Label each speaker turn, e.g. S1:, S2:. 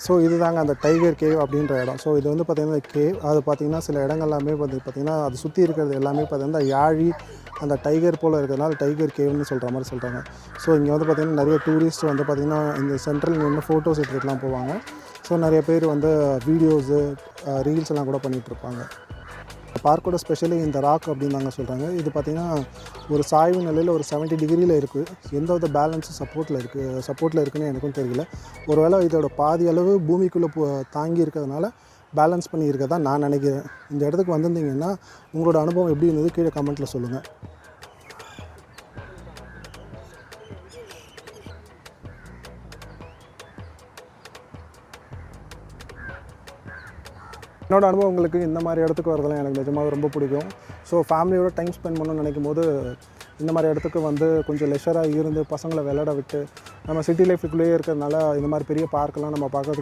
S1: So இதுதாங்க அந்த tiger cave அப்படின்ற இடம். ஸோ இது வந்து பார்த்திங்கன்னா கேவ் அது பார்த்திங்கன்னா சில இடங்கள்லாமே பார்த்திங்கன்னா அது சுற்றி இருக்கிறது எல்லாமே பார்த்திங்கன்னா யாழி அந்த டைகர் போல் இருக்கிறதுனால டைகர் கேவ்னு சொல்கிற மாதிரி சொல்கிறாங்க. ஸோ இங்கே வந்து பார்த்திங்கன்னா நிறைய டூரிஸ்ட் வந்து பார்த்திங்கன்னா இந்த சென்ட்ரல் நின்று ஃபோட்டோஸ் எடுத்துகிட்டுலாம் போவாங்க. ஸோ நிறைய பேர் வந்து வீடியோஸு ரீல்ஸ் எல்லாம் கூட பண்ணிகிட்ருப்பாங்க. பார்க்கோட ஸ்பெஷலி இந்த ராக் அப்படின்னு தாங்க சொல்கிறாங்க. இது பார்த்திங்கன்னா ஒரு சாய்வு நிலையில் ஒரு 70 டிகிரியில் இருக்குது. எந்த வித பேலன்ஸும் சப்போர்ட்டில் இருக்குன்னு எனக்கும் தெரியல. ஒரு வேளை இதோட பாதி அளவு பூமிக்குள்ளே தாங்கி இருக்கிறதுனால பேலன்ஸ் பண்ணி இருக்கதா நான் நினைக்கிறேன். இந்த இடத்துக்கு வந்திருந்தீங்கன்னா உங்களோட அனுபவம் எப்படி இருந்தது கீழே கமெண்ட்டில் சொல்லுங்கள். என்னோடய அனுபவங்களுக்கு இந்த மாதிரி இடத்துக்கு வரதெல்லாம் எனக்கு நிஜமாக ரொம்ப பிடிக்கும். ஸோ ஃபேமிலியோட டைம் ஸ்பெண்ட் பண்ணணும்னு நினைக்கும் போது இந்த மாதிரி இடத்துக்கு வந்து கொஞ்சம் லெஷராக இருந்து பசங்களை விளையாட விட்டு நம்ம சிட்டி லைஃபுக்குள்ளேயே இருக்கிறதுனால இந்த மாதிரி பெரிய பார்க்கெல்லாம் நம்ம பார்க்கறதுக்கு